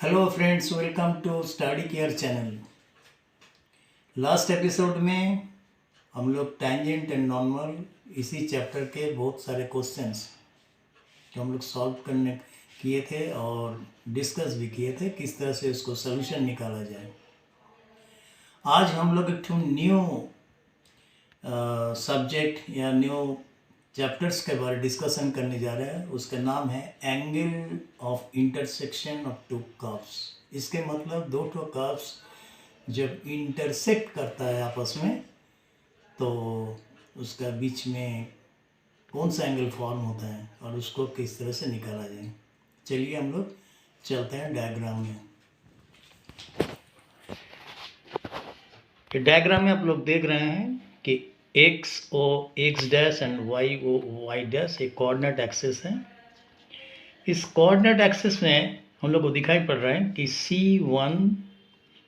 Hello friends, welcome to study care channel. Last episode में हम लोग टैंजेंट एंड नॉर्मल इसी चैप्टर के बहुत सारे क्वेश्चंस जो हम लोग सॉल्व करने किए थे और डिस्कस भी किए थे किस तरह से उसको सॉल्यूशन निकाला जाए। आज हम लोग एक न्यू सब्जेक्ट या न्यू चैप्टर्स के बारे डिस्कशन करने जा रहे हैं। उसका नाम है angle of intersection of to curves. इसके मतलब दो ठो कर्व्स जब इंटरसेक्ट करता है आपस में तो उसका बीच में कौन सा एंगल फॉर्म होता है और उसको किस तरह से निकाला जाए। चलिए हम लोग चलते हैं डायग्राम में। डायग्राम में आप लोग देख रहे हैं कि X O X dash and Y O Y dash एक कोऑर्डिनेट एक्सिस है। इस कोऑर्डिनेट एक्सिस में हम लोग को दिखाई पड़ रहा है कि C1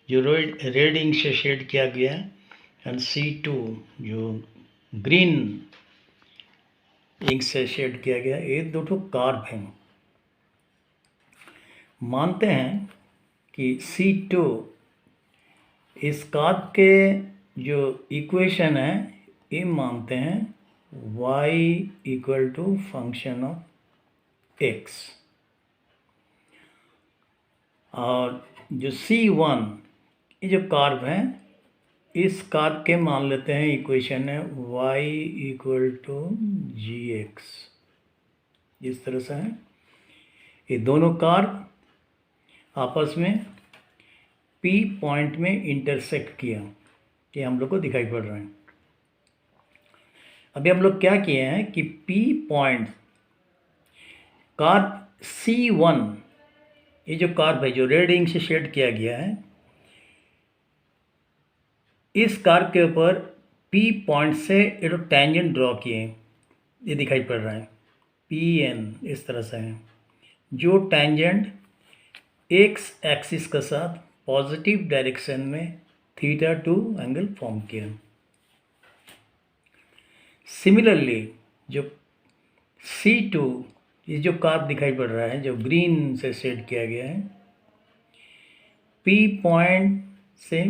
जो रेड इंक से शेड किया गया है एंड C2 जो ग्रीन इंक से शेड किया गया है, ये दो ठो कर्व हैं। मानते हैं कि C2 इस कर्व के जो इक्वेशन है ये मानते हैं y equal to function of x, और जो C1 ये जो कर्व है इस कर्व के मान लेते हैं इक्वेशन है y इक्वल टू gx। इस तरह से है, ये दोनों कर्व आपस में P पॉइंट में इंटरसेक्ट किया, ये हम लोग को दिखाई पड़ रहा है। अभी हम लोग क्या किए हैं कि P पॉइंट कर्व C1 ये जो कर्व है जो रेड इंक से शेड किया गया है, इस कर्व के ऊपर P पॉइंट से एक टेंजेंट ड्रॉ किए, ये दिखाई पड़ रहा है PN इस तरह से है, जो टेंजेंट एक्स एक्सिस के साथ पॉजिटिव डायरेक्शन में θ2 एंगल फॉर्म किया। सिमिलरली जो C2 ये जो कर्व दिखाई पड़ रहा है जो ग्रीन से शेड किया गया है, P पॉइंट से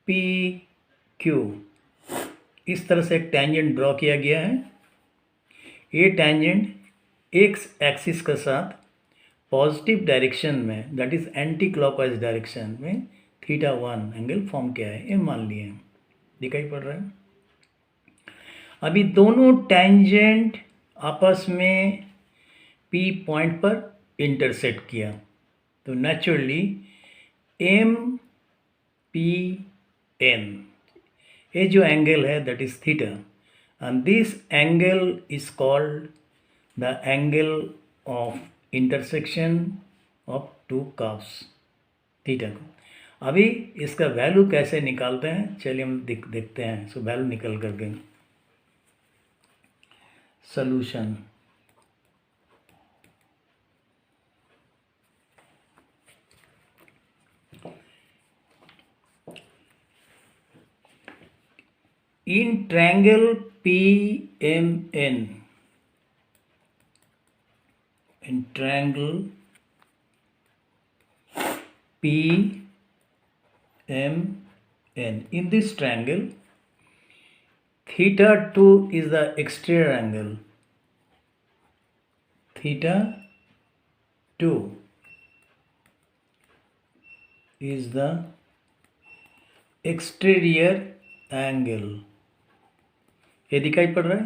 PQ इस तरह से एक टेंजेंट ड्रॉ किया गया है। ये टेंजेंट एक्स एक्सिस के साथ पॉजिटिव डायरेक्शन में that is anti clockwise direction में θ1 एंगल फॉर्म किया है, ये मान लिए दिखाई पड़ रहा है। अभी दोनों टेंजेंट आपस में P पॉइंट पर इंटरसेक्ट किया तो नेचुरली MPN ये जो एंगल है that is theta, and this angle is called the angle of intersection of to curves theta को। अभी इसका वैल्यू कैसे निकालते हैं चलिए हम देखते हैं। सो वैल्यू निकल कर गए। Solution in triangle PMN, in triangle PMN, in this triangle θ2 is the exterior angle, θ2 is the exterior angle, ये दिखाई पड़ रहा है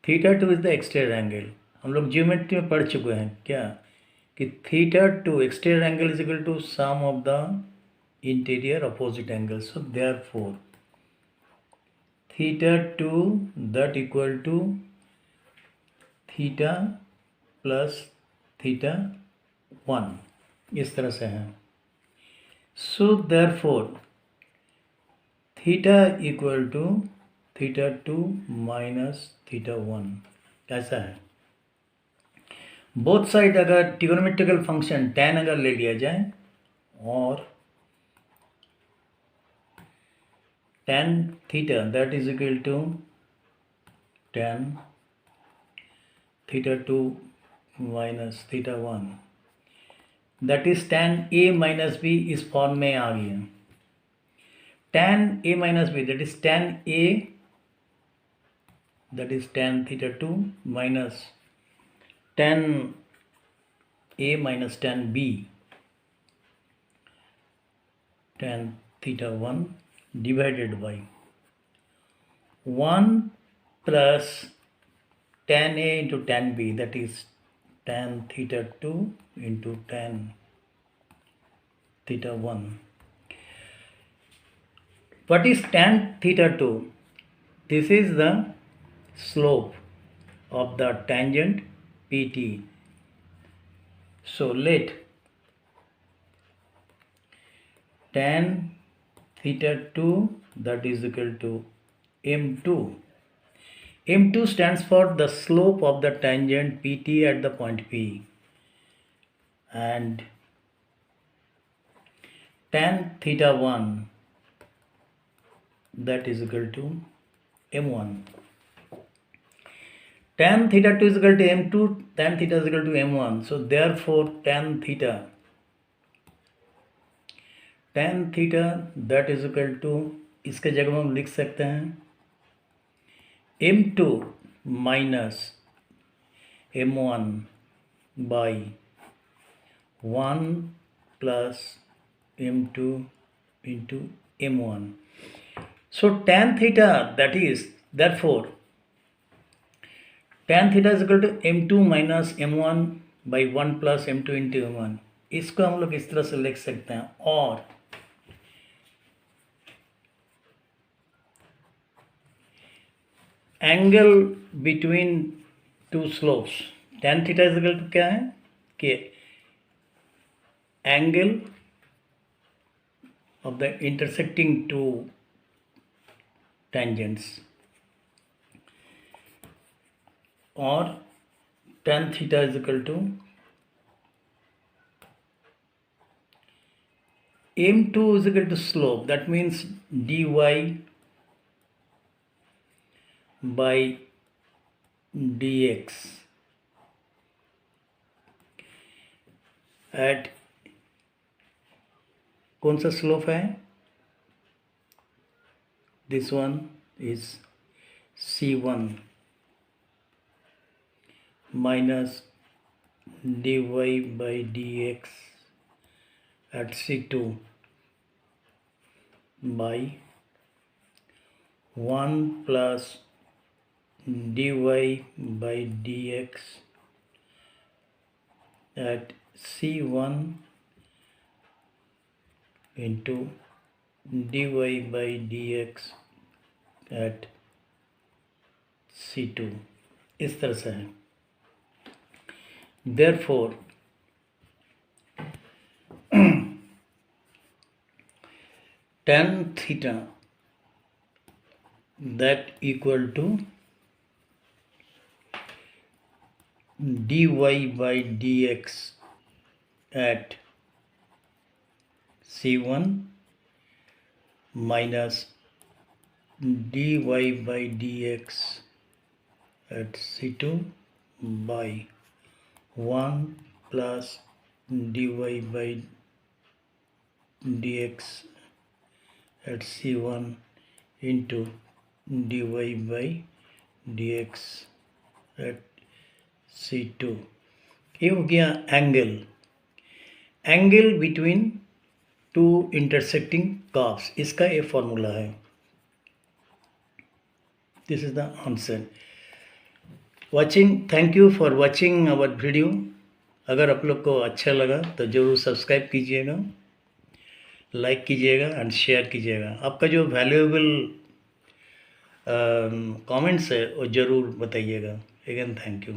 θ2 इज द एक्सटीरियर एंगल। हम लोग ज्योमेट्री में पढ़ चुके हैं क्या कि θ2 exterior angle is equal to sum of the interior opposite angle. So therefore θ2 that equal to θ plus θ1 इस तरह से है। So therefore θ equal to θ2 minus θ1 ऐसा है। बोथ साइड अगर ट्रिगोनोमेट्रिकल फंक्शन tan अगर ले लिया जाए और tan theta that is equal to tan θ2 minus θ1 that is tan a minus B इस फॉर्म में आ गया। tan a minus b, that is tan a, that is tan theta 2 minus tan a minus tan b, tan theta 1 divided by 1 plus tan a into tan b, that is tan theta 2 into tan theta 1. What is tan theta 2? This is the slope of the tangent PT. So let tan theta 2, that is equal to m2. m2 stands for the slope of the tangent PT at the point P, and tan theta 1, that is equal to m1. Tan theta 2 is equal to m2, tan theta is equal to m1. So therefore tan theta that is equal to, इसके जगह में हम लिख सकते हैं m2 minus m1 by 1 plus m2 into m1. So tan theta, that is, therefore tan theta is equal to m2 minus m1 by 1 plus m2 into m1. इसको हम लोग इस तरह से लिख सकते हैं। और angle between two slopes, tan theta is equal to क्या है कि angle of the intersecting two tangents, और tan theta is equal to m2 is equal to slope, that means dy by dx at कौन सा slope है? This one is c1 minus dy by dx at c2 by 1 plus dy by dx at c1 into dy by dx at c2, इस तरह से है। Therefore tan theta that equal to dy by dx at c1 minus dy by dx at c2 by 1 plus dy by dx at c1 into dy by dx at c2, ये हो गया angle between two intersecting curves, इसका ये formula है। This is the answer. Thank you for watching our video. अगर आप लोग को अच्छा लगा तो ज़रूर सब्सक्राइब कीजिएगा, लाइक कीजिएगा एंड शेयर कीजिएगा। आपका जो वैल्यूएबल कमेंट्स है वो ज़रूर बताइएगा। Again thank you.